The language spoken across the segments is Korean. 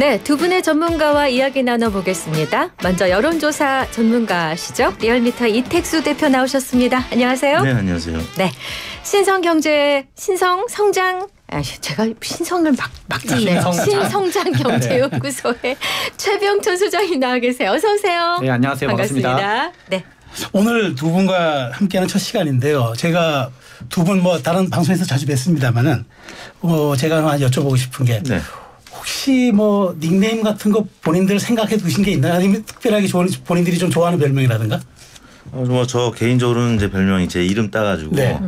네, 두 분의 전문가와 이야기 나눠보겠습니다. 먼저 여론조사 전문가시죠? 리얼미터 이택수 대표 나오셨습니다. 안녕하세요. 네, 안녕하세요. 네, 신성경제, 신성성장, 제가 신성을 막 듣네요. 신성장경제연구소의 최병천 소장이 나와 계세요. 어서 오세요. 네, 안녕하세요. 반갑습니다. 네. 오늘 두 분과 함께하는 첫 시간인데요. 제가 두 분 다른 방송에서 자주 뵀습니다만은 제가 하나 여쭤보고 싶은 게 네. 혹시 닉네임 같은 거 본인들 생각해 두신 게 있나요? 아니면 특별하게 본인들이 좀 좋아하는 별명이라든가? 저 개인적으로는 제 별명이 제 이름 따가지고 네.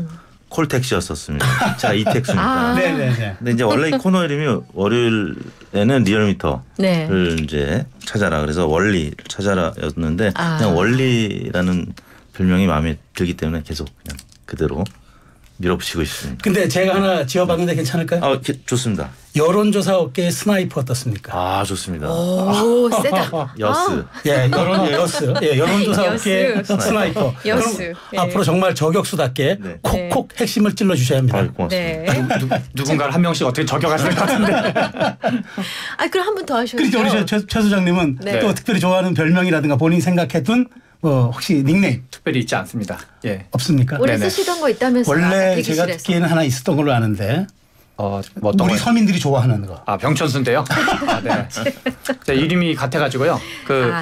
콜택시였었습니다. 제가 이택수니까. 네네네. 근데 이제 원래 이 코너 이름이 월요일에는 리얼미터를 네. 이제 찾아라 그래서 원리를 찾아라였는데 그냥 원리라는 별명이 마음에 들기 때문에 계속 그냥 그대로 밀어붙이고 있습니다. 근데 제가 하나 지어봤는데 괜찮을까요? 좋습니다. 여론조사 업계의 스나이퍼 어떻습니까? 좋습니다. 오, 세다. 여스. 예, 여론조사 업계의 여스. 스나이퍼. 여스. 그럼 예. 앞으로 정말 저격수답게 네. 콕콕 핵심을 찔러 주셔야 합니다. 고맙습니다. 네. 누군가를 한 명씩 어떻게 저격하실 것 같은데. 그럼 한 분 더 하셔야죠. 그렇죠. 우리 최 소장님은 네. 또 특별히 좋아하는 별명이라든가 본인이 생각해둔 혹시 닉네임 특별히 있지 않습니다. 예. 없습니까? 오래 네네. 쓰시던 거 있다면서요? 원래 대기실에서. 제가 듣기에는 하나 있었던 걸로 아는데 뭐 어떤 우리 거요? 서민들이 좋아하는 거. 병천수인데요. 네. 제 이름이 같아가지고요.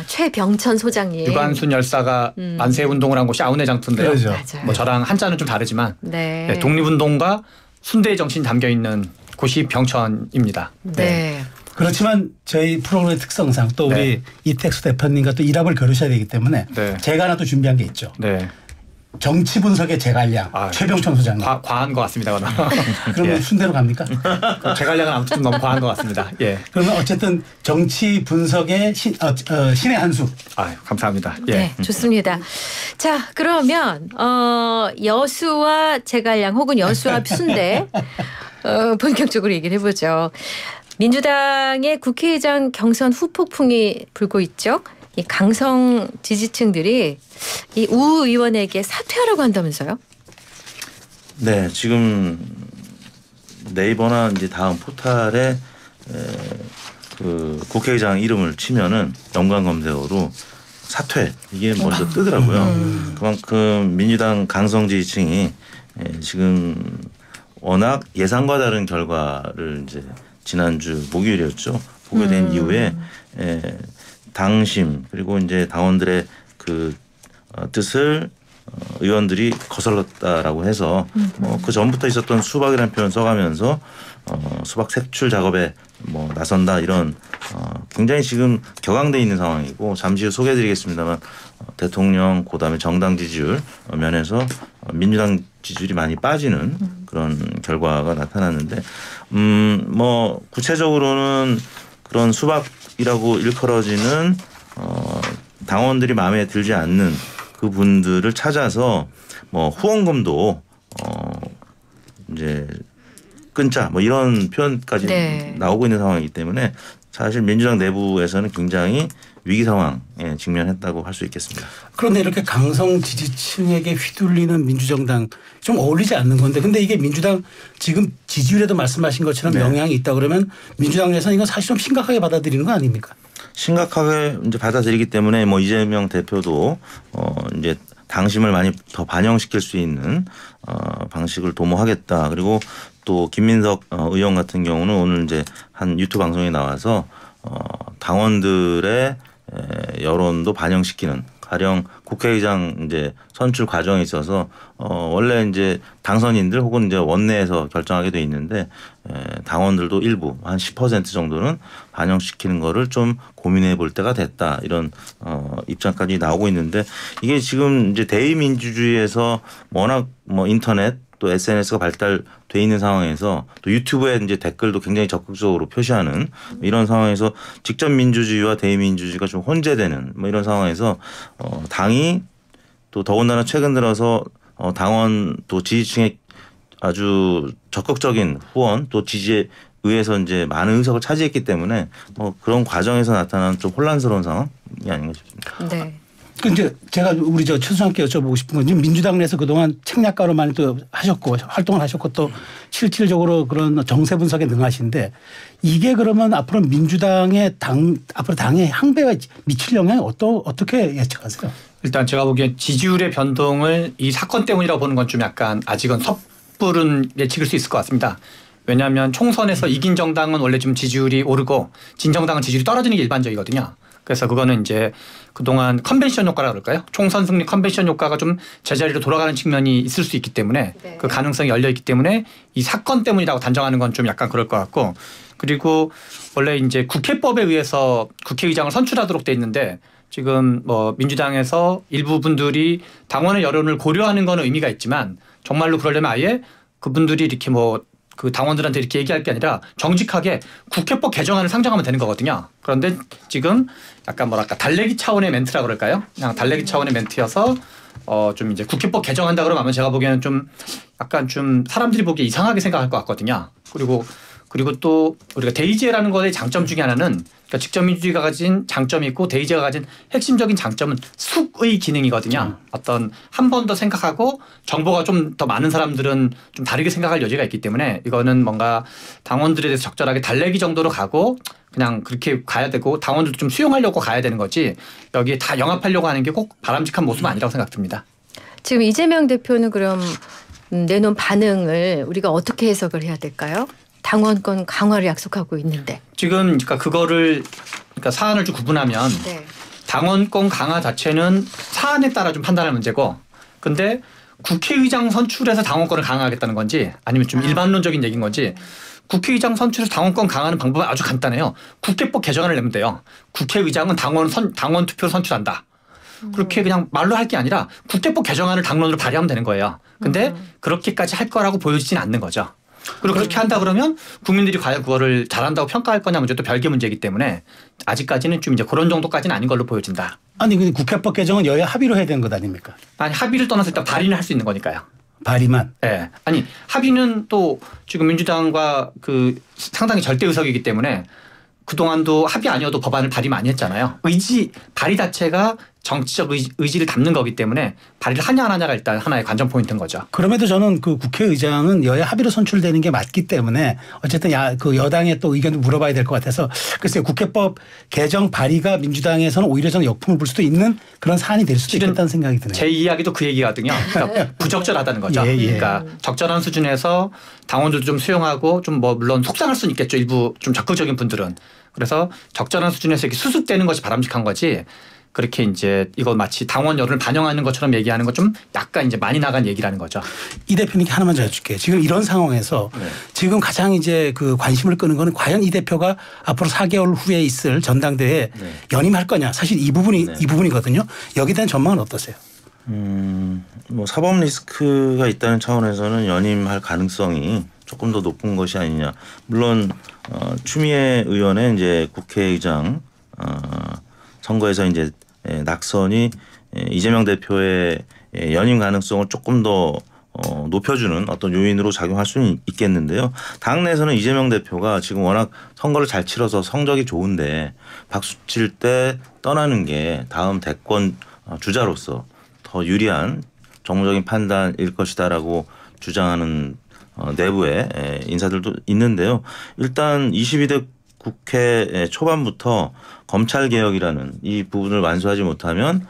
최병천 소장님. 유관순 열사가 만세운동을 한 곳이 아우네 장터인데요. 그렇죠. 맞아요. 저랑 한자는 좀 다르지만 네. 독립운동과 순대의 정신이 담겨 있는 곳이 병천입니다. 네. 그렇지만 저희 프로그램의 특성상 또 우리 네. 이택수 대표님과 또 일합을 겨루셔야 되기 때문에 네. 제가 하나 또 준비한 게 있죠. 네. 정치 분석의 제갈량 최병천 소장님. 과한 것 같습니다. 그러면 예. 순대로 갑니까? 제갈량은 아무튼 좀 너무 과한 것 같습니다. 예. 그러면 어쨌든 정치 분석의 신의 한 수. 감사합니다. 예. 네, 좋습니다. 자, 그러면 여수와 제갈량 혹은 여수와 순대 본격적으로 얘기를 해보죠. 민주당의 국회의장 경선 후폭풍이 불고 있죠. 이 강성 지지층들이 이 우 의원에게 사퇴하라고 한다면서요? 네, 지금 네이버나 이제 다음 포탈에 그 국회의장 이름을 치면은 연관 검색어로 사퇴 이게 먼저 뜨더라고요. 그만큼 민주당 강성 지지층이 지금 워낙 예상과 다른 결과를 이제 지난주 목요일이었죠. 보게 된 이후에 당심 그리고 이제 당원들의 그 뜻을 의원들이 거슬렀다라고 해서 그 전부터 있었던 수박이라는 표현 써가면서 수박 색출 작업에 나선다 이런 굉장히 지금 격앙돼 있는 상황이고 잠시 후 소개해드리겠습니다만 대통령 그다음에 정당 지지율 면에서 민주당 지지율이 많이 빠지는 그런 결과가 나타났는데 구체적으로는 그런 수박이라고 일컬어지는 당원들이 마음에 들지 않는 그 분들을 찾아서 후원금도 이제 끊자 이런 표현까지 네. 나오고 있는 상황이기 때문에 사실 민주당 내부에서는 굉장히 위기 상황에 직면했다고 할 수 있겠습니다. 그런데 이렇게 강성 지지층에게 휘둘리는 민주정당 좀 어울리지 않는 건데 근데 이게 민주당 지금 지지율에도 말씀하신 것처럼 네. 영향이 있다 그러면 민주당 내에서는 이건 사실 좀 심각하게 받아들이는 거 아닙니까? 심각하게 이제 받아들이기 때문에 이재명 대표도 이제 당심을 많이 더 반영시킬 수 있는 방식을 도모하겠다. 그리고 또 김민석 의원 같은 경우는 오늘 이제 한 유튜브 방송에 나와서 당원들의 여론도 반영시키는 가령 국회의장 이제 선출 과정에 있어서 원래 이제 당선인들 혹은 이제 원내에서 결정하게 돼 있는데 당원들도 일부 한 10% 정도는 반영시키는 거를 좀 고민해 볼 때가 됐다 이런 입장까지 나오고 있는데 이게 지금 이제 대의민주주의에서 워낙 인터넷 또 SNS가 발달돼 있는 상황에서 또 유튜브에 이제 댓글도 굉장히 적극적으로 표시하는 이런 상황에서 직접 민주주의와 대의민주주의가 좀 혼재되는 이런 상황에서 당이 또 더군다나 최근 들어서 당원 또 지지층의 아주 적극적인 후원 또 지지에 의해서 이제 많은 의석을 차지했기 때문에 그런 과정에서 나타난 좀 혼란스러운 상황이 아닌가 싶습니다. 네. 그 이제 제가 우리 저 최수상께 여쭤보고 싶은 건 지금 민주당 내에서 그동안 책략가로 많이 또 하셨고 활동을 하셨고 또 실질적으로 그런 정세 분석에 능하신데 이게 그러면 앞으로 민주당의 앞으로 당의 향배가 미칠 영향이 어떻게 예측하세요? 일단 제가 보기엔 지지율의 변동을 이 사건 때문이라고 보는 건 좀 약간 아직은 섣부른 예측일 수 있을 것 같습니다. 왜냐하면 총선에서 이긴 정당은 원래 좀 지지율이 오르고 진 정당은 지지율이 떨어지는 게 일반적이거든요. 그래서 그거는 이제 그동안 컨벤션 효과라 그럴까요? 총선 승리 컨벤션 효과가 좀 제자리로 돌아가는 측면이 있을 수 있기 때문에 네. 그 가능성이 열려 있기 때문에 이 사건 때문이라고 단정하는 건 좀 약간 그럴 것 같고 그리고 원래 이제 국회법에 의해서 국회의장을 선출하도록 돼 있는데 지금 뭐 민주당에서 일부 분들이 당원의 여론을 고려하는 건 의미가 있지만 정말로 그러려면 아예 그분들이 이렇게 뭐 그 당원들한테 이렇게 얘기할 게 아니라 정직하게 국회법 개정안을 상정하면 되는 거거든요. 그런데 지금 약간 뭐랄까 달래기 차원의 멘트라 그럴까요? 그냥 달래기 차원의 멘트여서 좀 이제 국회법 개정한다 그러면 아마 제가 보기에는 좀 약간 좀 사람들이 보기에 이상하게 생각할 것 같거든요. 그리고 또 우리가 대의제라는 것의 장점 중에 하나는 그러니까 직접민주주의가 가진 장점이 있고 대의제가 가진 핵심적인 장점은 숙의 기능이거든요. 어떤 한 번 더 생각하고 정보가 좀 더 많은 사람들은 좀 다르게 생각할 여지가 있기 때문에 이거는 뭔가 당원들에 대해서 적절하게 달래기 정도로 가고 그냥 그렇게 가야 되고 당원들도 좀 수용하려고 가야 되는 거지 여기에 다 영합하려고 하는 게 꼭 바람직한 모습은 아니라고 생각됩니다. 지금 이재명 대표는 그럼 내놓은 반응을 우리가 어떻게 해석을 해야 될까요? 당원권 강화를 약속하고 있는데. 지금 그러니까 그거를 그러니까 사안을 좀 구분하면 네. 당원권 강화 자체는 사안에 따라 좀 판단할 문제고 근데 국회의장 선출해서 당원권을 강화하겠다는 건지 아니면 좀 일반론적인 얘기인 건지 국회의장 선출해서 당원권 강화하는 방법은 아주 간단해요. 국회법 개정안을 내면 돼요. 국회의장은 당원 투표로 선출한다. 그렇게 그냥 말로 할 게 아니라 국회법 개정안을 당론으로 발의하면 되는 거예요. 근데 그렇게까지 할 거라고 보여지진 않는 거죠. 그리고 그렇게 한다 그러면 국민들이 과연 그거를 잘한다고 평가할 거냐 문제도 별개 문제이기 때문에 아직까지는 좀 이제 그런 정도까지는 아닌 걸로 보여진다. 아니 근데 국회법 개정은 여야 합의로 해야 되는 것 아닙니까? 아니 합의를 떠나서 일단 발의는 할 수 있는 거니까요. 발의만. 네. 아니 합의는 또 지금 민주당과 그 상당히 절대 의석이기 때문에 그동안도 합의 아니어도 법안을 발의 많이 했잖아요. 발의 자체가 정치적 의지를 담는 거기 때문에 발의를 하냐 안 하냐가 일단 하나의 관전 포인트인 거죠. 그럼에도 저는 그 국회의장은 여야 합의로 선출되는 게 맞기 때문에 어쨌든 그 여당의 또 의견도 물어봐야 될 것 같아서 글쎄요. 국회법 개정 발의가 민주당에서는 오히려 저는 역풍을 불 수도 있는 그런 사안이 될 수도 있겠다는 생각이 드네요. 제 이야기도 그 얘기거든요. 그러니까 부적절하다는 거죠. 예, 예. 그러니까 적절한 수준에서 당원들도 좀 수용하고 좀 뭐 물론 속상할 수는 있겠죠. 일부 좀 적극적인 분들은. 그래서 적절한 수준에서 이렇게 수습되는 것이 바람직한 거지. 그렇게 이제 이거 마치 당원 여론을 반영하는 것처럼 얘기하는 것 좀 약간 이제 많이 나간 얘기라는 거죠. 이 대표님께 하나만 더 여쭐게요. 지금 이런 상황에서 지금 가장 이제 그 관심을 끄는 거는 과연 이 대표가 앞으로 4개월 후에 있을 전당대회에 연임할 거냐. 사실 이 부분이거든요. 여기에 대한 전망은 어떠세요? 뭐 사법 리스크가 있다는 차원에서는 연임할 가능성이 조금 더 높은 것이 아니냐. 물론 추미애 의원의 이제 국회의장 선거에서 이제 낙선이 이재명 대표의 연임 가능성을 조금 더 높여주는 어떤 요인으로 작용할 수는 있겠는데요. 당내에서는 이재명 대표가 지금 워낙 선거를 잘 치러서 성적이 좋은데 박수 칠 때 떠나는 게 다음 대권 주자로서 더 유리한 정무적인 판단일 것이다라고 주장하는 내부의 인사들도 있는데요. 일단 22대 국회 초반부터 검찰개혁이라는 이 부분을 완수하지 못하면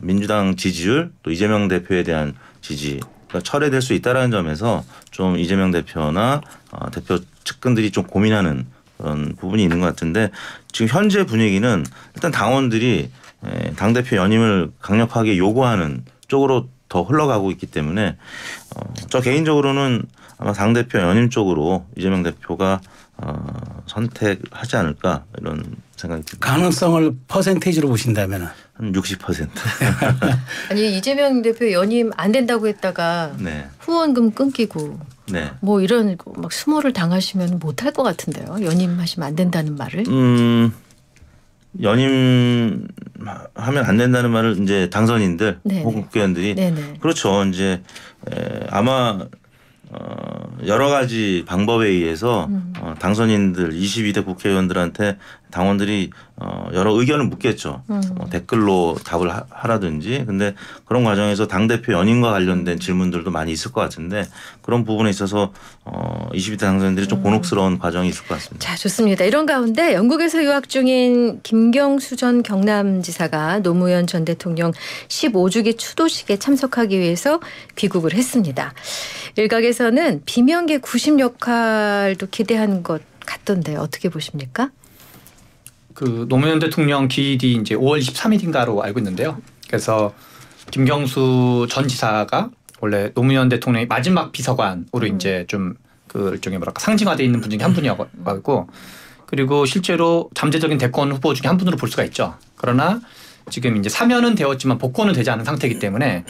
민주당 지지율 또 이재명 대표에 대한 지지가 철회될 수 있다는 점에서 좀 이재명 대표나 대표 측근들이 좀 고민하는 그런 부분이 있는 것 같은데 지금 현재 분위기는 일단 당원들이 당대표 연임을 강력하게 요구하는 쪽으로 더 흘러가고 있기 때문에 저 개인적으로는 아마 당대표 연임 쪽으로 이재명 대표가 선택하지 않을까 이런 생각이 듭니다. 가능성을 퍼센테이지로 보신다면 한 60%. 아니 이재명 대표 연임 안 된다고 했다가 네. 후원금 끊기고 네. 뭐 이런 막 수모를 당하시면 못할 것 같은데요. 연임하시면 안 된다는 말을. 연임하면 안 된다는 말을 이제 당선인들 혹은 국회의원들이 그렇죠. 이제 아마 여러 가지 방법에 의해서 당선인들 22대 국회의원들한테 당원들이 여러 의견을 묻겠죠. 댓글로 답을 하라든지. 근데 그런 과정에서 당대표 연임과 관련된 질문들도 많이 있을 것 같은데 그런 부분에 있어서 22대 당선인들이 좀 곤혹스러운 과정이 있을 것 같습니다. 자, 좋습니다. 이런 가운데 영국에서 유학 중인 김경수 전 경남지사가 노무현 전 대통령 15주기 추도식에 참석하기 위해서 귀국을 했습니다. 일각에서는 비명계 구심 역할도 기대하는 것 같던데 어떻게 보십니까? 그 노무현 대통령 기일이 이제 5월 23일인가로 알고 있는데요. 그래서 김경수 전 지사가 원래 노무현 대통령의 마지막 비서관으로 이제 좀 그 일종의 뭐랄까 상징화되어 있는 분 중에 한 분이었고 그리고 실제로 잠재적인 대권 후보 중에 한 분으로 볼 수가 있죠. 그러나 지금 이제 사면은 되었지만 복권은 되지 않은 상태이기 때문에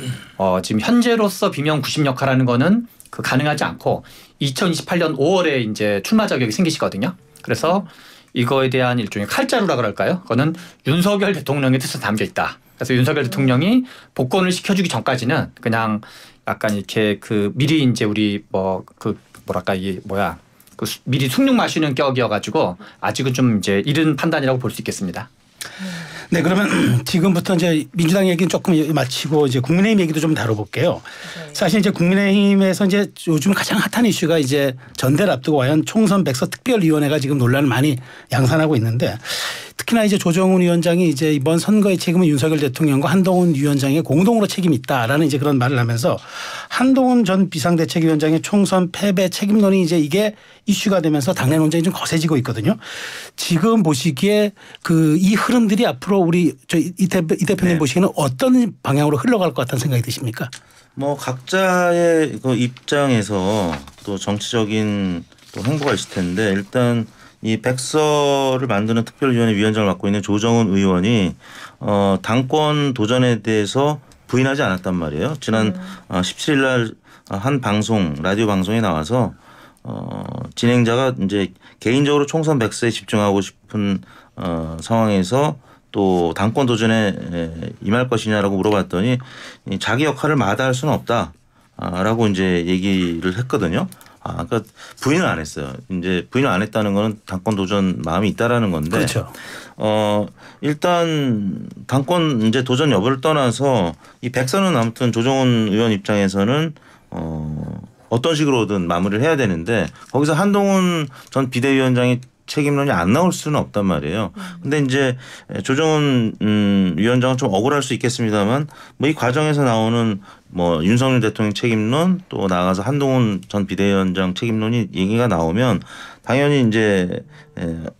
지금 현재로서 비명 구심 역할하는 거는 가능하지 않고 2028년 5월에 이제 출마 자격이 생기시거든요. 그래서 이거에 대한 일종의 칼자루라 그럴까요? 그거는 윤석열 대통령의 뜻에 담겨 있다. 그래서 윤석열 대통령이 복권을 시켜주기 전까지는 그냥 약간 이렇게 미리 이제 우리 뭐랄까 이게 뭐야 미리 숭늉 마시는 격이어가지고 아직은 좀 이제 이른 판단이라고 볼 수 있겠습니다. 네, 그러면 지금부터 이제 민주당 얘기는 조금 마치고 이제 국민의힘 얘기도 좀 다뤄볼게요. 사실 이제 국민의힘에서 이제 요즘 가장 핫한 이슈가 이제 전대를 앞두고 과연 총선 백서 특별위원회가 지금 논란을 많이 양산하고 있는데 특히나 이제 조정훈 위원장이 이제 이번 선거의 책임은 윤석열 대통령과 한동훈 위원장의 공동으로 책임이 있다라는 이제 그런 말을 하면서 한동훈 전 비상대책위원장의 총선 패배 책임론이 이제 이게 이슈가 되면서 당내 논쟁이 좀 거세지고 있거든요. 지금 보시기에 이 흐름들이 앞으로 우리 이 대표님 보시기에는 어떤 방향으로 흘러갈 것 같다는 생각이 드십니까? 뭐 각자의 그 입장에서 또 정치적인 또 행보가 있을 텐데 일단 이 백서를 만드는 특별위원회 위원장을 맡고 있는 조정훈 의원이 당권 도전에 대해서 부인하지 않았단 말이에요. 지난 17일 날 한 방송 라디오 방송에 나와서 진행자가 이제 개인적으로 총선 백서에 집중하고 싶은 상황에서 또 당권 도전에 임할 것이냐라고 물어봤더니 자기 역할을 마다할 수는 없다라고 이제 얘기를 했거든요. 그러니까 부인을 안 했어요. 이제 부인을 안 했다는 거는 당권 도전 마음이 있다라는 건데. 그렇죠. 일단 당권 이제 도전 여부를 떠나서 이 백서는 아무튼 조정훈 의원 입장에서는 어떤 식으로든 마무리를 해야 되는데 거기서 한동훈 전 비대위원장이 책임론이 안 나올 수는 없단 말이에요. 근데 이제 조정훈 위원장은 좀 억울할 수 있겠습니다만 뭐 이 과정에서 나오는 뭐 윤석열 대통령 책임론 또 나아가서 한동훈 전 비대위원장 책임론이 얘기가 나오면 당연히 이제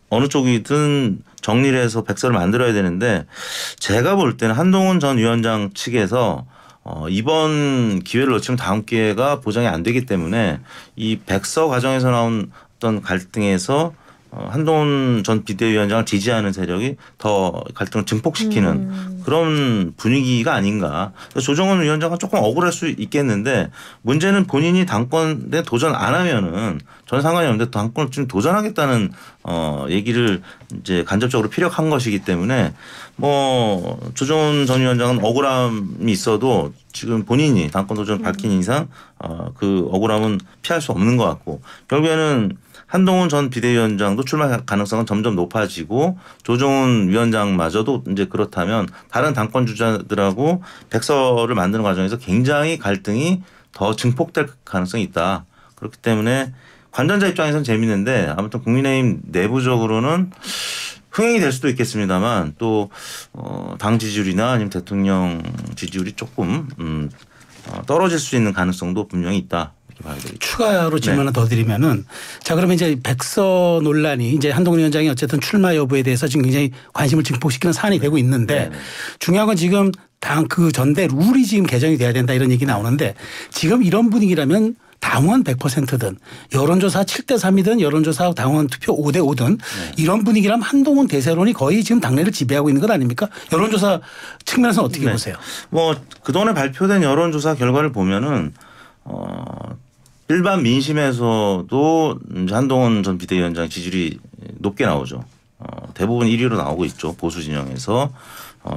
어느 쪽이든 정리를 해서 백서를 만들어야 되는데 제가 볼 때는 한동훈 전 위원장 측에서 이번 기회를 놓치면 다음 기회가 보장이 안 되기 때문에 이 백서 과정에서 나온 어떤 갈등에서 한동훈 전 비대위원장을 지지하는 세력이 더 갈등을 증폭시키는 그런 분위기가 아닌가. 조정훈 위원장은 조금 억울할 수 있겠는데 문제는 본인이 당권에 도전 안 하면은 전 상관이 없는데 당권을 지금 도전하겠다는 얘기를 이제 간접적으로 피력한 것이기 때문에 뭐 조정훈 전 위원장은 억울함이 있어도 지금 본인이 당권 도전을 밝힌 이상 그 억울함은 피할 수 없는 것 같고 결국에는 한동훈 전 비대위원장도 출마 가능성은 점점 높아지고 조정훈 위원장마저도 이제 그렇다면 다른 당권 주자들하고 백서를 만드는 과정에서 굉장히 갈등이 더 증폭될 가능성이 있다. 그렇기 때문에 관전자 입장에서는 재밌는데 아무튼 국민의힘 내부적으로는 흥행이 될 수도 있겠습니다만 또 당 지지율이나 아니면 대통령 지지율이 조금 떨어질 수 있는 가능성도 분명히 있다. 추가로 질문 하나 더 드리면은 자 그러면 이제 백서 논란이 이제 한동훈 위원장이 어쨌든 출마 여부에 대해서 지금 굉장히 관심을 증폭시키는 사안이 되고 있는데 중요한 건 지금 당 전대 룰이 지금 개정이 돼야 된다 이런 얘기 나오는데 지금 이런 분위기라면 당원 100%든 여론조사 7대 3이든 여론조사 당원 투표 5대 5든 이런 분위기라면 한동훈 대세론이 거의 지금 당내를 지배하고 있는 것 아닙니까? 여론조사 측면에서는 어떻게 보세요? 뭐 그동안에 발표된 여론조사 결과를 보면은 일반 민심에서도 한동훈 전 비대위원장 지지율이 높게 나오죠. 대부분 1위로 나오고 있죠. 보수 진영에서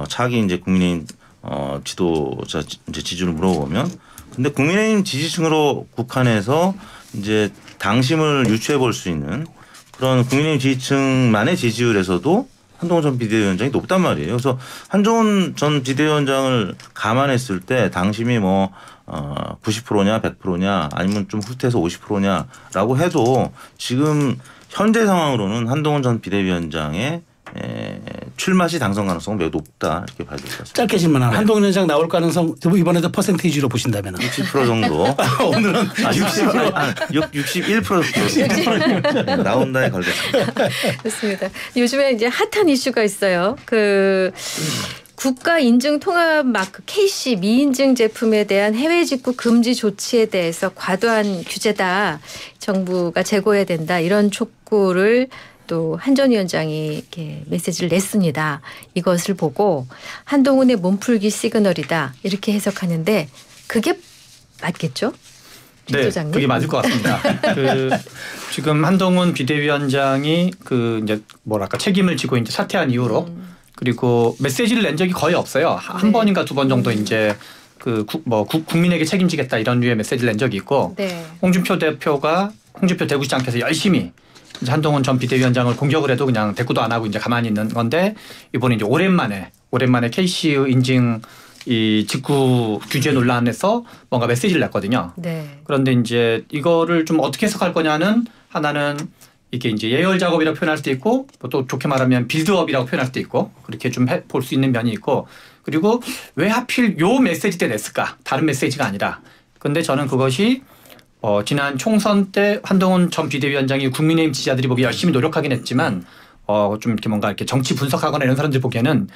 차기 이제 국민의힘 지도자 이제 지지율을 물어보면, 근데 국민의힘 지지층으로 국한해서 이제 당심을 유추해 볼 수 있는 그런 국민의힘 지지층만의 지지율에서도 한동훈 전 비대위원장이 높단 말이에요. 그래서 한동훈 전 비대위원장을 감안했을 때 당심이 뭐 90%냐 100%냐 아니면 좀 후퇴해서 50%냐라고 해도 지금 현재 상황으로는 한동훈 전 비대위원장의 출마시 당선 가능성은 매우 높다 이렇게 봐야 될 것 같습니다. 짧게 질문하면 네. 한동훈 위원장 나올 가능성 이번에도 퍼센테이지로 보신다면 60% 정도. 오늘은 61% 나온다에 걸겠습니다. 좋습니다. 요즘에 이제 핫한 이슈가 있어요. 그 국가 인증 통합 마크 KC 미인증 제품에 대한 해외 직구 금지 조치에 대해서 과도한 규제다. 정부가 제고해야 된다. 이런 촉구를 또 한 전 위원장이 이렇게 메시지를 냈습니다. 이것을 보고 한동훈의 몸풀기 시그널이다. 이렇게 해석하는데 그게 맞겠죠? 네, 소장님? 그게 맞을 것 같습니다. 지금 한동훈 비대위원장이 이제 뭐랄까 책임을 지고 이제 사퇴한 이후로 그리고 메시지를 낸 적이 거의 없어요. 한 번인가 두 번 정도 이제 국민에게 책임지겠다 이런 류의 메시지를 낸 적이 있고 네. 홍준표 대구시장께서 열심히 이제 한동훈 전 비대위원장을 공격을 해도 그냥 대꾸도 안 하고 이제 가만히 있는 건데 이번에 이제 오랜만에 KC 인증 이 직구 규제 논란에서 뭔가 메시지를 냈거든요. 네. 그런데 이제 이거를 좀 어떻게 해석할 거냐는 하나는 이게 이제 예열 작업이라고 표현할 수도 있고 또 좋게 말하면 빌드업이라고 표현할 수도 있고 그렇게 좀 볼 수 있는 면이 있고 그리고 왜 하필 요 메시지 때 냈을까? 다른 메시지가 아니라. 근데 저는 그것이 지난 총선 때 한동훈 전 비대위원장이 국민의힘 지지자들이 보기 열심히 노력하긴 했지만 좀 이렇게 뭔가 이렇게 정치 분석하거나 이런 사람들 보기에는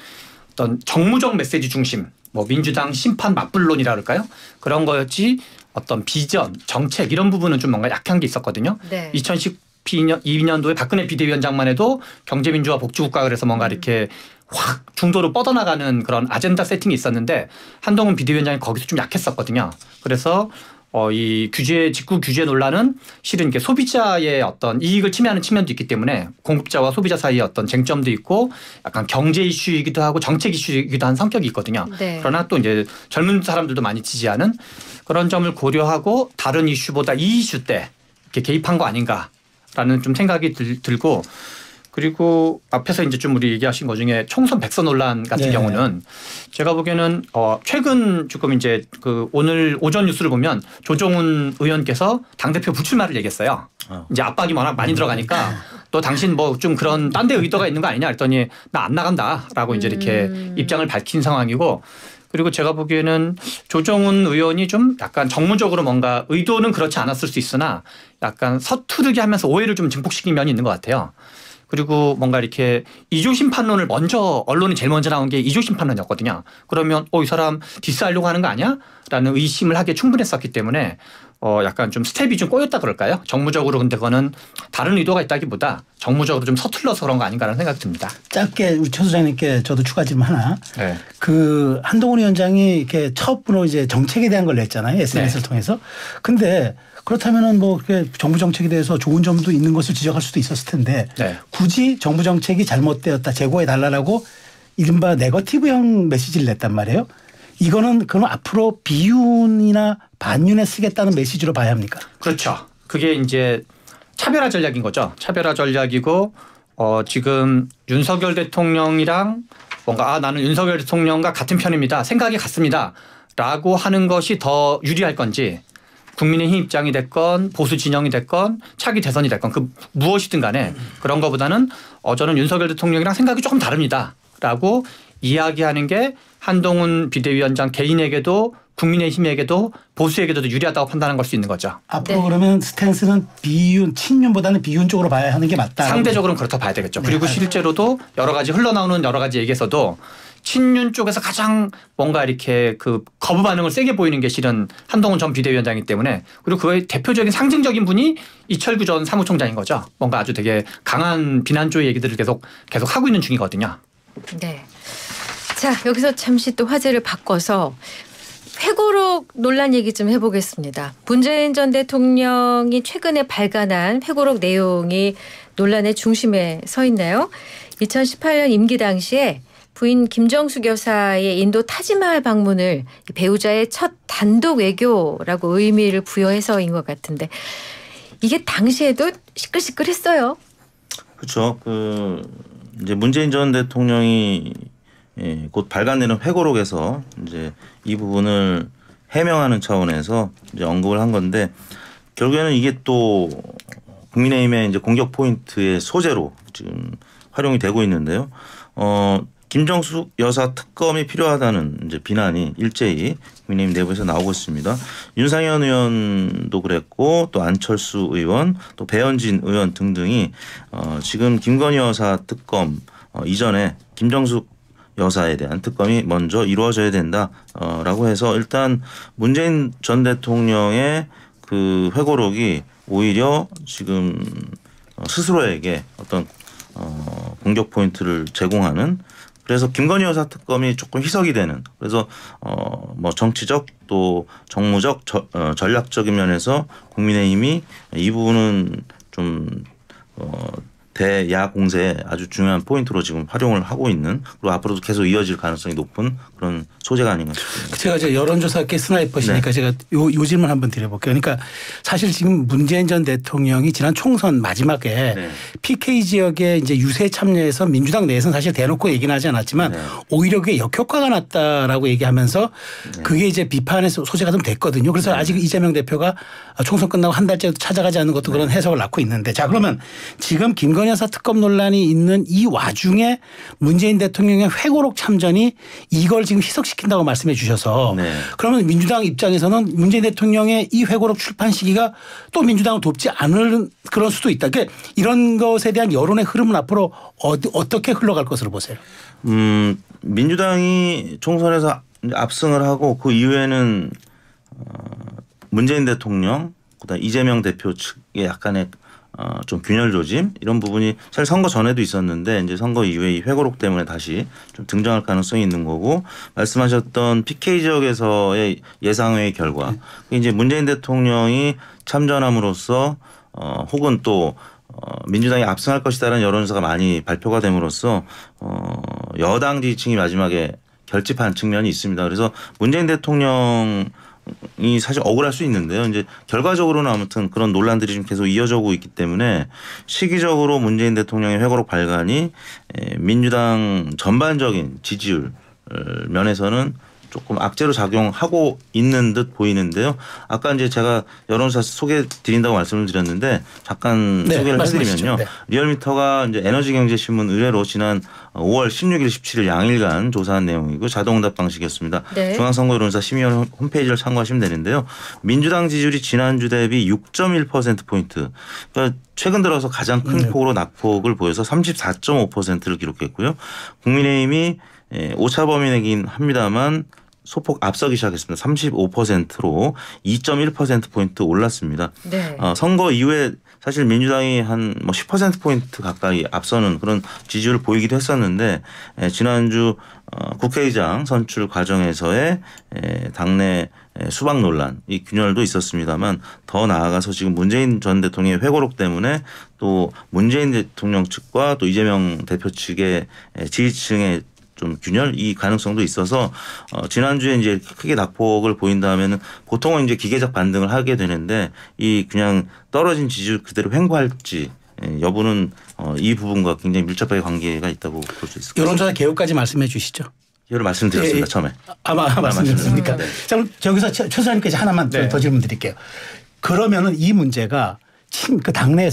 어떤 정무적 메시지 중심, 뭐 민주당 심판 맞불론이라 그럴까요? 그런 거였지 어떤 비전, 정책 이런 부분은 좀 뭔가 약한 게 있었거든요. 네. 2012년도에 박근혜 비대위원장만 해도 경제민주화 복지국가 그래서 뭔가 이렇게 확 중도로 뻗어나가는 그런 아젠다 세팅이 있었는데 한동훈 비대위원장이 거기서 좀 약했었거든요. 그래서 이 직구 규제 논란은 실은 이게 소비자의 어떤 이익을 침해하는 측면도 있기 때문에 공급자와 소비자 사이의 어떤 쟁점도 있고 약간 경제 이슈이기도 하고 정책 이슈이기도 한 성격이 있거든요. 네. 그러나 또 이제 젊은 사람들도 많이 지지하는 그런 점을 고려하고 다른 이슈보다 이 이슈 때 이렇게 개입한 거 아닌가라는 좀 생각이 들고 그리고 앞에서 이제 좀 우리 얘기하신 것 중에 총선 백서 논란 같은 네. 경우는 제가 보기에는 최근 조금 이제 오늘 오전 뉴스를 보면 조정훈 의원께서 당대표 불출마를 얘기했어요. 이제 압박이 워낙 많이 들어가니까 또 당신 뭐 좀 그런 딴 데 의도가 있는 거 아니냐 했더니 나 안 나간다라고 이제 이렇게 입장을 밝힌 상황이고 그리고 제가 보기에는 조정훈 의원이 좀 약간 정무적으로 뭔가 의도는 그렇지 않았을 수 있으나 약간 서투르게 하면서 오해를 좀 증폭시킨 면이 있는 것 같아요. 그리고 뭔가 이렇게 이조 심판론을 언론이 제일 먼저 나온 게 이조 심판론이었거든요. 그러면 이 사람 디스하려고 하는 거 아니야? 라는 의심을 하기에 충분했었기 때문에 약간 좀 스텝이 좀 꼬였다 그럴까요? 정무적으로 근데 그거는 다른 의도가 있다기보다 정무적으로 좀 서툴러서 그런 거 아닌가라는 생각이 듭니다. 짧게 우리 최 소장님께 저도 추가 질문 하나. 네. 한동훈 위원장이 이렇게 처음으로 이제 정책에 대한 걸 냈잖아요. SNS를 네. 통해서. 근데 그렇다면은 뭐 정부 정책에 대해서 좋은 점도 있는 것을 지적할 수도 있었을 텐데 네. 굳이 정부 정책이 잘못되었다 제고해 달라고 이른바 네거티브형 메시지를 냈단 말이에요. 이거는 그럼 앞으로 비윤이나 반윤에 쓰겠다는 메시지로 봐야 합니까? 그렇죠. 그게 이제 차별화 전략인 거죠. 차별화 전략이고 지금 윤석열 대통령이랑 뭔가 나는 윤석열 대통령과 같은 편입니다. 생각이 같습니다. 라고 하는 것이 더 유리할 건지 국민의힘 입장이 됐건 보수 진영이 됐건 차기 대선이 됐건 무엇이든 간에 그런 것보다는 저는 윤석열 대통령이랑 생각이 조금 다릅니다. 라고 이야기하는 게 한동훈 비대위원장 개인에게도 국민의힘에게도 보수에게도 유리하다고 판단한 걸 수 있는 거죠. 앞으로 네. 그러면 스탠스는 친윤보다는 비윤 쪽으로 봐야 하는 게 맞다. 상대적으로는 그렇다 봐야 되겠죠. 네. 그리고 실제로도 흘러나오는 여러 가지 얘기에서도 친윤 쪽에서 가장 뭔가 이렇게 거부 반응을 세게 보이는 게 실은 한동훈 전 비대위원장이기 때문에 그리고 그의 대표적인 상징적인 분이 이철규 전 사무총장인 거죠. 뭔가 아주 되게 강한 비난조의 얘기들을 계속 하고 있는 중이거든요. 네. 자, 여기서 잠시 또 화제를 바꿔서 회고록 논란 얘기 좀 해보겠습니다. 문재인 전 대통령이 최근에 발간한 회고록 내용이 논란의 중심에 서 있나요? 2018년 임기 당시에 부인 김정숙 여사의 인도 타지마할 방문을 배우자의 첫 단독 외교라고 의미를 부여해서인 것 같은데 이게 당시에도 시끌시끌했어요. 그렇죠. 이제 문재인 전 대통령이 곧 발간되는 회고록에서 이제 이 부분을 해명하는 차원에서 이제 언급을 한 건데 결국에는 이게 또 국민의힘의 이제 공격 포인트의 소재로 지금 활용이 되고 있는데요. 김정숙 여사 특검이 필요하다는 이제 비난이 일제히 국민의힘 내부에서 나오고 있습니다. 윤상현 의원도 그랬고 또 안철수 의원 또 배현진 의원 등등이 지금 김건희 여사 특검 이전에 김정숙 여사에 대한 특검이 먼저 이루어져야 된다라고 해서 일단 문재인 전 대통령의 그 회고록이 오히려 지금 스스로에게 어떤 공격 포인트를 제공하는 그래서 김건희 여사 특검이 조금 희석이 되는 그래서 뭐 정치적 또 정무적 전략적인 면에서 국민의힘이 이 부분은 좀 대야 공세에 아주 중요한 포인트로 지금 활용을 하고 있는 그리고 앞으로도 계속 이어질 가능성이 높은 그런 소재가 아닌가 싶습니다. 제가 이제 여론조사계 스나이퍼시니까 네. 제가 요 질문 한번 드려볼게요. 그러니까 사실 지금 문재인 전 대통령이 지난 총선 마지막에 네. PK 지역에 이제 유세 참여해서 민주당 내에서는 사실 대놓고 얘기는 하지 않았지만 네. 오히려 그게 역효과가 났다라고 얘기하면서 네. 그게 이제 비판의 소재가 좀 됐거든요. 그래서 네. 아직 이재명 대표가 총선 끝나고 한 달째 찾아가지 않는 것도 네. 그런 해석을 낳고 있는데 자 그러면 지금 김건희 여사 특검 논란이 있는 이 와중에 문재인 대통령의 회고록 참전이 이걸 지금 희석시킨다고 말씀해 주셔서 네. 그러면 민주당 입장에서는 문재인 대통령의 이 회고록 출판 시기가 또 민주당을 돕지 않을 그런 수도 있다. 그러니까 이런 것에 대한 여론의 흐름은 앞으로 어떻게 흘러갈 것으로 보세요? 민주당이 총선에서 압승을 하고 그 이후에는 문재인 대통령 그다음 이재명 대표 측의 약간의 좀 균열 조짐 이런 부분이 사실 선거 전에도 있었는데 이제 선거 이후에 이 회고록 때문에 다시 좀 등장할 가능성이 있는 거고 말씀하셨던 PK 지역에서의 예상외의 결과 이제 문재인 대통령이 참전함으로써 혹은 또 민주당이 압승할 것이다라는 여론조사가 많이 발표가 됨으로써 여당 지지층이 마지막에 결집한 측면이 있습니다. 그래서 문재인 대통령 이 사실 억울할 수 있는데요. 이제 결과적으로는 아무튼 그런 논란들이 좀 계속 이어져 오고 있기 때문에 시기적으로 문재인 대통령의 회고록 발간이 민주당 전반적인 지지율 면에서는 조금 악재로 작용하고 있는 듯 보이는데요. 아까 이제 제가 여론조사 소개 드린다고 말씀을 드렸는데 잠깐 네, 소개를 해드리면요. 네. 리얼미터가 이제 에너지경제신문 의뢰로 지난 5월 16일, 17일 양일간 조사한 내용이고 자동응답 방식이었습니다. 네. 중앙선거여론조사 심의위원 홈페이지를 참고하시면 되는데요. 민주당 지지율이 지난주 대비 6.1%포인트. 그러니까 최근 들어서 가장 큰 폭으로 낙폭을 보여서 34.5%를 기록했고요. 국민의힘이 오차 범위 내긴 합니다만 소폭 앞서기 시작했습니다. 35%로 2.1%포인트 올랐습니다. 네. 선거 이후에 사실 민주당이 한 뭐 10%포인트 가까이 앞서는 그런 지지율을 보이기도 했었는데 지난주 국회의장 선출 과정에서의 당내 수박 논란 이 균열도 있었습니다만 더 나아가서 지금 문재인 전 대통령의 회고록 때문에 또 문재인 대통령 측과 또 이재명 대표 측의 지지층의 좀 균열 이 가능성도 있어서 지난주에 이제 크게 낙폭을 보인다면은 보통은 이제 기계적 반등을 하게 되는데 이 그냥 떨어진 지지율 그대로 횡보할지 여부는 이 부분과 굉장히 밀접하게 관계가 있다고 볼 수 있을 것 같습니다. 여론조사 개요까지 말씀해 주시죠. 이걸 말씀드렸습니다. 처음에. 말씀드렸습니까? 네. 자, 그럼 여기서 최 소장님께서 하나만 네. 더 질문 드릴게요. 그러면은 이 문제가 그 당내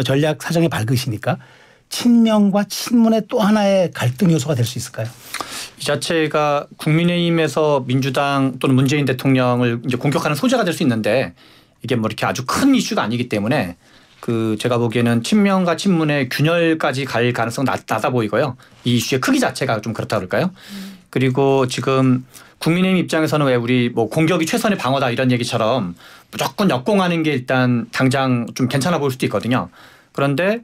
전략 사정이 밝으시니까 친명과 친문의 또 하나의 갈등 요소가 될 수 있을까요? 이 자체가 국민의힘에서 민주당 또는 문재인 대통령을 이제 공격하는 소재가 될 수 있는데 이게 뭐 이렇게 아주 큰 이슈가 아니기 때문에 제가 보기에는 친명과 친문의 균열까지 갈 가능성은 낮아 보이고요. 이 이슈의 크기 자체가 좀 그렇다 그럴까요? 그리고 지금 국민의힘 입장에서는 왜 우리 뭐 공격이 최선의 방어다 이런 얘기처럼 무조건 역공하는 게 일단 당장 좀 괜찮아 보일 수도 있거든요. 그런데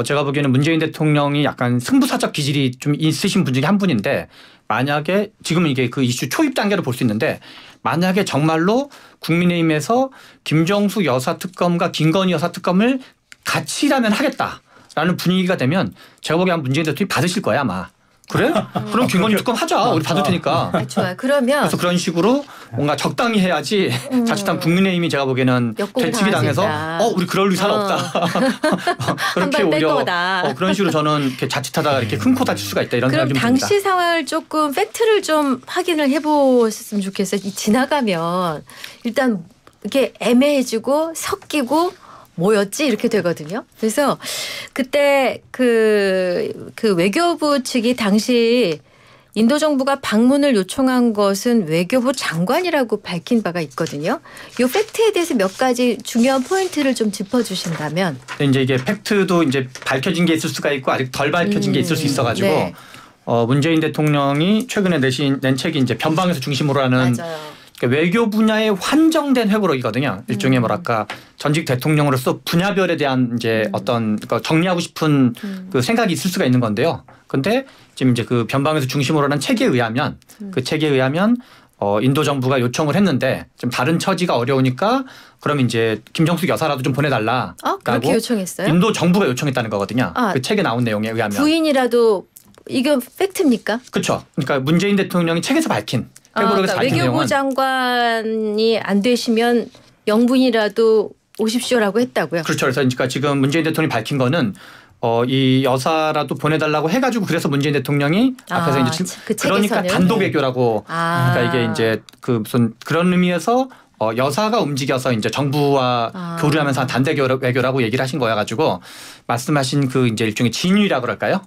제가 보기에는 문재인 대통령이 약간 승부사적 기질이 좀 있으신 분 중에 한 분인데 만약에 지금 이게 그 이슈 초입 단계로 볼 수 있는데 만약에 정말로 국민의힘에서 김정숙 여사 특검과 김건희 여사 특검을 같이 라면 하겠다라는 분위기가 되면 제가 보기엔 문재인 대통령이 받으실 거야 아마. 그래? 그럼 김건희 특검 하자. 우리 받을 테니까. 좋아요. 그러면 그래서 그런 식으로 뭔가 적당히 해야지 자칫하면 국민의힘이 제가 보기에는 되치기 당해서 우리 그럴 의사는 없다. 그렇게 오히려 그런 식으로 저는 이렇게 자칫하다가 이렇게 큰 코 다칠 수가 있다 이런 생각이 좀 듭니다. 그럼 당시 상황을 조금 팩트를 좀 확인을 해보셨으면 좋겠어요. 지나가면 일단 이렇게 애매해지고 섞이고 뭐였지 이렇게 되거든요. 그래서 그때 그 외교부 측이 당시 인도 정부가 방문을 요청한 것은 외교부 장관이라고 밝힌 바가 있거든요. 이 팩트에 대해서 몇 가지 중요한 포인트를 좀 짚어주신다면. 이제 이게 팩트도 이제 밝혀진 게 있을 수가 있고 아직 덜 밝혀진 게 있을 수 있어가지고 네. 문재인 대통령이 최근에 낸 책이 이제 변방에서 중심으로 하는 그러니까 외교 분야의 환정된 회고록이거든요. 일종의 뭐랄까 전직 대통령으로서 분야별에 대한 이제 어떤 정리하고 싶은 그 생각이 있을 수가 있는 건데요. 근데 지금 이제 그 변방에서 중심으로 하는 책에 의하면 그 책에 의하면 인도 정부가 요청을 했는데 좀 다른 처지가 어려우니까 그럼 이제 김정숙 여사라도 좀 보내달라. 그렇게 요청했어요? 인도 정부가 요청했다는 거거든요. 그 책에 나온 내용에 의하면. 부인이라도 이건 팩트입니까? 그렇죠. 그러니까 문재인 대통령이 책에서 밝힌 회고록에서 밝힌 외교부 내용은 장관이 안 되시면 영분이라도 오십시오라고 했다고요. 그렇죠. 그래서 그러니까 지금 문재인 대통령이 밝힌 거는 이 여사라도 보내달라고 해가지고 그래서 문재인 대통령이 앞에서 이제 그러니까 단독 외교라고 그러니까 이게 이제 그 무슨 그런 의미에서 여사가 움직여서 이제 정부와 교류하면서 단대 외교라고 얘기를 하신 거여 가지고 말씀하신 그 이제 일종의 진위라 그럴까요?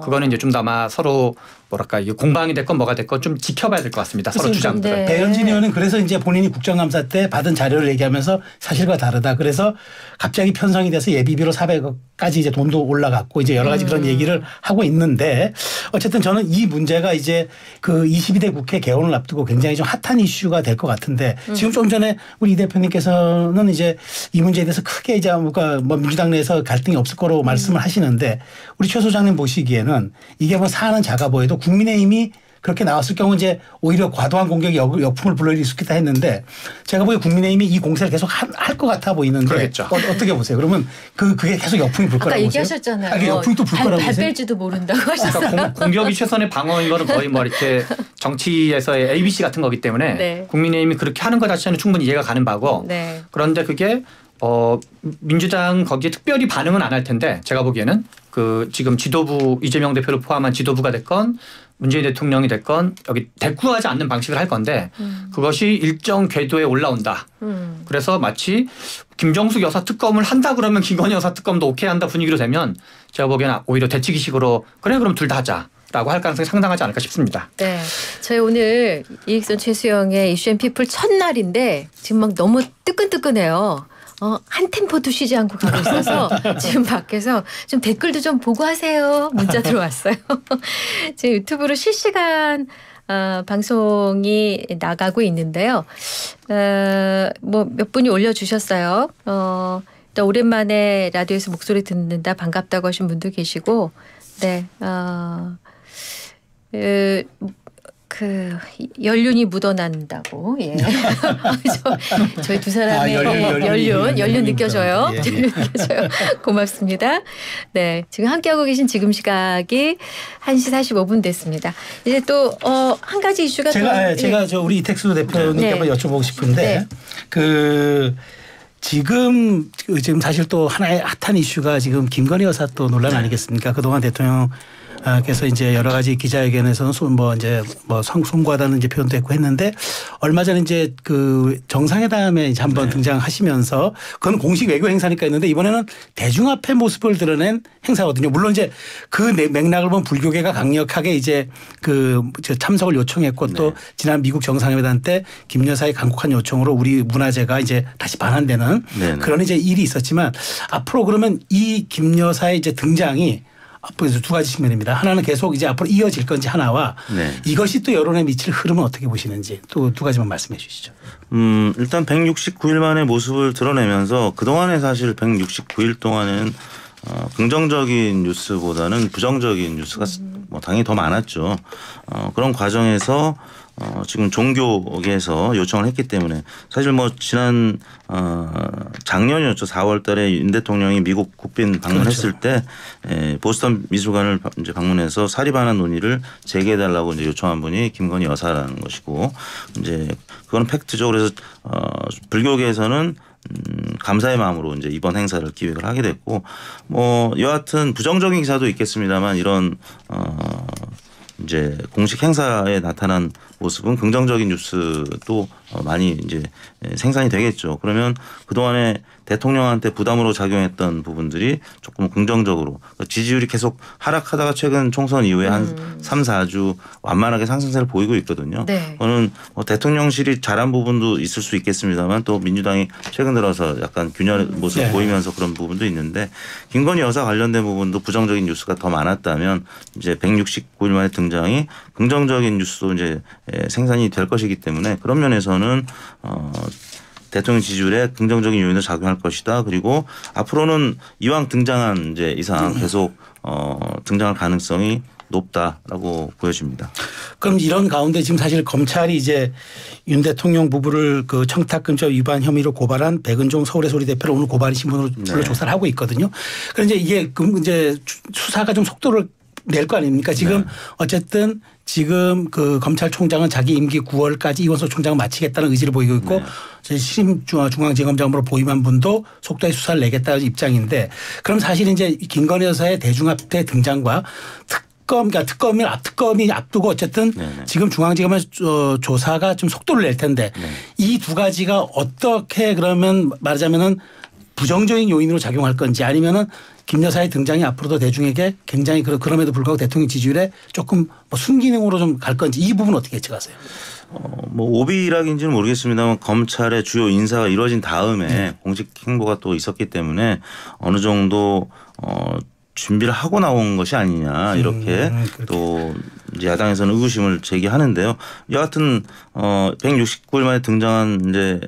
그거는 이제 좀 더 아마 서로 뭐랄까 이게 공방이 됐건 뭐가 됐건 좀 지켜봐야 될 것 같습니다. 서로 주장들을. 네. 배현진 의원은 그래서 이제 본인이 국정감사 때 받은 자료를 얘기하면서 사실과 다르다. 그래서 갑자기 편성이 돼서 예비비로 400억까지 이제 돈도 올라갔고 이제 여러 가지 그런 얘기를 하고 있는데 어쨌든 저는 이 문제가 이제 그 22대 국회 개원을 앞두고 굉장히 좀 핫한 이슈가 될 것 같은데 지금 좀 전에 우리 이 대표님께서는 이제 이 문제에 대해서 크게 이제 뭔가 뭐 민주당 내에서 갈등이 없을 거로 말씀을 하시는데 우리 최 소장님 보시기에는 이게 뭐 사안은 작아 보여도 국민의힘이 그렇게 나왔을 경우 이제 오히려 과도한 공격이 역풍을 불러일으킬 수 있겠다 했는데 제가 보기에 국민의힘이 이 공세를 계속 할 것 같아 보이는데 그러겠죠. 어떻게 보세요? 그러면 그게 계속 역풍이 불 거라고 보세요? 아까 얘기하셨잖아요. 역풍이 또 불 거라고 보세요? 발 뺄지도 모른다고 하셨어요. 그러니까 공격이 최선의 방어인 거는 거의 뭐 이렇게 정치에서의 ABC 같은 거기 때문에 네. 국민의힘이 그렇게 하는 것 자체는 충분히 이해가 가는 바고 네. 그런데 그게 민주당 거기에 특별히 반응은 안 할 텐데 제가 보기에는 그 지금 지도부 이재명 대표를 포함한 지도부가 됐건 문재인 대통령이 됐건 여기 대꾸하지 않는 방식을 할 건데 그것이 일정 궤도에 올라온다. 그래서 마치 김정숙 여사 특검을 한다 그러면 김건희 여사 특검도 오케이 한다 분위기로 되면 제가 보기에는 오히려 대치기식으로 그래 그럼 둘 다 하자. 라고 할 가능성이 상당하지 않을까 싶습니다. 네, 저희 오늘 이익선 최수영의 이슈앤피플 첫날인데 지금 막 너무 뜨끈뜨끈해요. 한 템포도 쉬지 않고 가고 있어서 지금 밖에서 좀 댓글도 좀 보고 하세요. 문자 들어왔어요. 지금 유튜브로 실시간 방송이 나가고 있는데요. 뭐 몇 분이 올려주셨어요. 일단 오랜만에 라디오에서 목소리 듣는다 반갑다고 하신 분도 계시고 네. 그 연륜이 묻어난다고 예. 저희 두 사람의 연륜 느껴져요. 예. 연륜 느껴져요. 고맙습니다. 네, 지금 함께하고 계신 지금 시각이 1시 45분 됐습니다. 이제 또 한 가지 이슈가 제가 저 우리 이택수 대표님께 네. 한번 여쭤보고 싶은데 네. 지금 사실 또 하나의 핫한 이슈가 지금 김건희 여사 또 논란 아니겠습니까? 그동안 대통령께서 이제 여러 가지 기자회견에서는 송구하다는 이제 표현도 했고 했는데 얼마 전에 이제 그 정상회담에 이제 한번 등장하시면서 그건 공식 외교 행사니까 했는데 이번에는 대중 앞에 모습을 드러낸 행사거든요. 물론 이제 그 맥락을 보면 불교계가 강력하게 이제 그 참석을 요청했고 또 지난 미국 정상회담 때 김 여사의 간곡한 요청으로 우리 문화재가 이제 다시 반환되는 그런 이제 일이 있었지만 앞으로 그러면 이 김 여사의 이제 등장이 앞으로 두 가지 측면입니다. 하나는 계속 이제 앞으로 이어질 건지 하나와 이것이 또 여론에 미칠 흐름은 어떻게 보시는지 또 두 가지만 말씀해 주시죠. 일단 169일 만의 모습을 드러내면서 그동안에 사실 169일 동안은 긍정적인 뉴스보다는 부정적인 뉴스가 뭐 당연히 더 많았죠. 그런 과정에서 지금 종교계에서 요청을 했기 때문에 사실 뭐 지난 작년이었죠. 4월 달에 윤 대통령이 미국 국빈 방문했을 때 보스턴 미술관을 이제 방문해서 사리반환 논의를 재개해달라고 이제 요청한 분이 김건희 여사라는 것이고 이제 그건 팩트죠. 그래서 불교계에서는 감사의 마음으로 이제 이번 행사를 기획을 하게 됐고 뭐 여하튼 부정적인 기사도 있겠습니다만 이런 이제 공식 행사에 나타난 모습은 긍정적인 뉴스도 많이 이제 생산이 되겠죠. 그러면 그동안에 대통령한테 부담으로 작용했던 부분들이 조금 긍정적으로 지지율이 계속 하락하다가 최근 총선 이후에 한 3, 4주 완만하게 상승세를 보이고 있거든요. 네. 저는 대통령실이 잘한 부분도 있을 수 있겠습니다만 또 민주당이 최근 들어서 약간 균열 모습을 네. 보이면서 그런 부분도 있는데 김건희 여사 관련된 부분도 부정적인 뉴스가 더 많았다면 이제 169일 만에 등장이 긍정적인 뉴스도 이제 생산이 될 것이기 때문에 그런 면에서는 대통령 지지율에 긍정적인 요인을 작용할 것이다. 그리고 앞으로는 이왕 등장한 이제 이상 계속 등장할 가능성이 높다라고 보여집니다. 그럼 이런 가운데 지금 사실 검찰이 이제 윤 대통령 부부를 그 청탁금지 위반 혐의로 고발한 백은종 서울의 소리 대표를 오늘 고발 신문으로 불러 조사를 하고 있거든요. 그런데 이게 이제 수사가 좀 속도를 낼 거 아닙니까? 지금 어쨌든 지금 그 검찰총장은 자기 임기 9월까지 이원석 총장을 마치겠다는 의지를 보이고 있고 신임중앙지검장으로 보임한 분도 속도의 수사를 내겠다는 입장인데 그럼 사실 이제 김건희 여사의 대중합대 등장과 특검이 앞두고 어쨌든 지금 중앙지검의 조사가 좀 속도를 낼 텐데 이 두 가지가 어떻게 그러면 말하자면은 부정적인 요인으로 작용할 건지 아니면은 김 여사의 등장이 앞으로도 대중에게 굉장히 그럼에도 불구하고 대통령 지지율에 조금 뭐 순기능으로 좀 갈 건지 이 부분 어떻게 예측하세요? 뭐 오비락인지는 모르겠습니다만 검찰의 주요 인사가 이루어진 다음에 공식 행보가 또 있었기 때문에 어느 정도 준비를 하고 나온 것이 아니냐 이렇게 또 이제 야당에서는 의구심을 제기하는데요. 여하튼 169일 만에 등장한 이제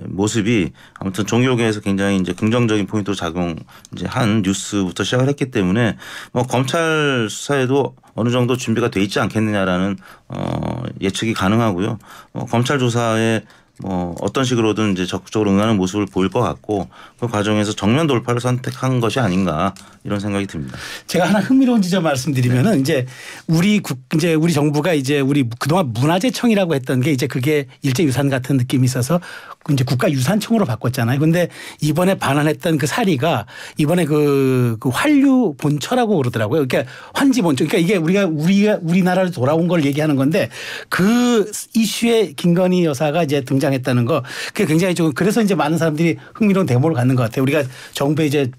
모습이 아무튼 종교계에서 굉장히 이제 긍정적인 포인트로 작용 이제 한 뉴스부터 시작을 했기 때문에 뭐 검찰 수사에도 어느 정도 준비가 돼 있지 않겠느냐라는 예측이 가능하고요. 검찰 조사에 뭐 어떤 식으로든 이제 적극적으로 응하는 모습을 보일 것 같고 그 과정에서 정면 돌파를 선택한 것이 아닌가 이런 생각이 듭니다. 제가 하나 흥미로운 지점 말씀드리면은 이제 우리 정부가 이제 우리 그동안 문화재청이라고 했던 게 이제 그게 일제유산 같은 느낌이 있어서 이제 국가유산청으로 바꿨잖아요. 그런데 이번에 반환했던 그 사리가 이번에 그 환류 본처라고 그러더라고요. 그러니까 환지 본처. 그러니까 이게 우리나라로 돌아온 걸 얘기하는 건데 그 이슈에 김건희 여사가 이제 등장했다는 거 그게 굉장히 좀 그래서 이제 많은 사람들이 흥미로운 대목을 갖는 것 같아요. 우리가 정부의 이제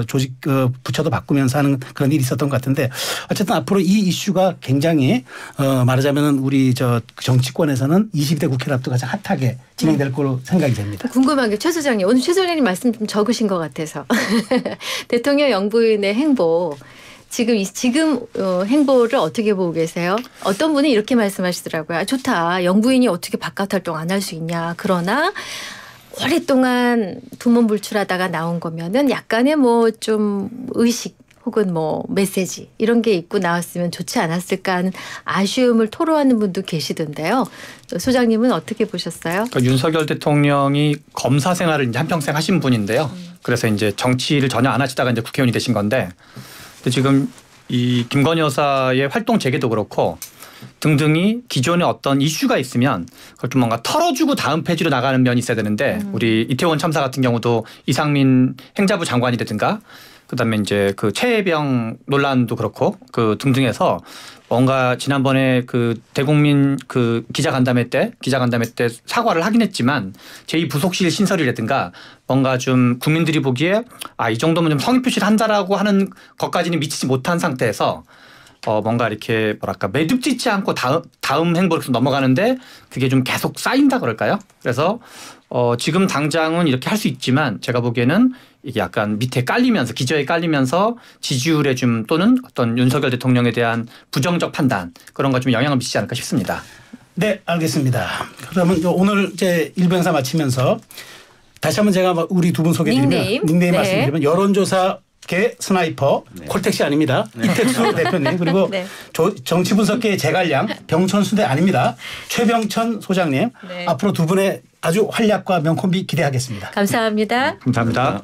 조직 부처도 바꾸면서 하는 그런 일이 있었던 것 같은데 어쨌든 앞으로 이 이슈가 굉장히 말하자면은 우리 정치권에서는 22대 국회를 앞두고 가장 핫하게 진행될 걸로 생각이 됩니다. 궁금한 게 최 소장님 오늘 최 소장님 말씀 좀 적으신 것 같아서 대통령 영부인의 행보 지금 행보를 어떻게 보고 계세요? 어떤 분이 이렇게 말씀하시더라고요. 아, 좋다. 영부인이 어떻게 바깥 활동 안 할 수 있냐. 그러나 오랫동안 두문불출하다가 나온 거면은 약간의 뭐 좀 의식 혹은 뭐 메시지 이런 게 있고 나왔으면 좋지 않았을까 하는 아쉬움을 토로하는 분도 계시던데요. 소장님은 어떻게 보셨어요? 그러니까 윤석열 대통령이 검사 생활을 이제 한평생 하신 분인데요. 그래서 이제 정치를 전혀 안 하시다가 이제 국회의원이 되신 건데 근데 지금 이 김건희 여사의 활동 재개도 그렇고 등등이 기존에 어떤 이슈가 있으면 그걸 좀 뭔가 털어주고 다음 페이지로 나가는 면이 있어야 되는데 우리 이태원 참사 같은 경우도 이상민 행자부 장관이라든가 그다음에 이제 그 최혜병 논란도 그렇고 그 등등해서 뭔가 지난번에 그 대국민 그 기자간담회 때 사과를 하긴 했지만 제2부속실 신설이라든가 뭔가 좀 국민들이 보기에 아, 이 정도면 좀 성의 표시를 한다라고 하는 것까지는 미치지 못한 상태에서 뭔가 이렇게 뭐랄까 매듭짓지 않고 다음 행보로 계속 넘어가는데 그게 좀 계속 쌓인다 그럴까요? 그래서 지금 당장은 이렇게 할 수 있지만 제가 보기에는 이게 약간 밑에 깔리면서 기저에 깔리면서 지지율에 좀 또는 어떤 윤석열 대통령에 대한 부정적 판단 그런 거 좀 영향을 미치지 않을까 싶습니다. 네, 알겠습니다. 그러면 오늘 이제 일부 행사 마치면서 다시 한번 제가 우리 두 분 소개드리면 닉네임 말씀드리면 여론조사 개 스나이퍼 콜택시 아닙니다. 이택수 대표님 그리고 정치분석계의 제갈량 병천수대 아닙니다. 최병천 소장님 앞으로 두 분의 아주 활약과 명콤비 기대하겠습니다. 감사합니다. 감사합니다.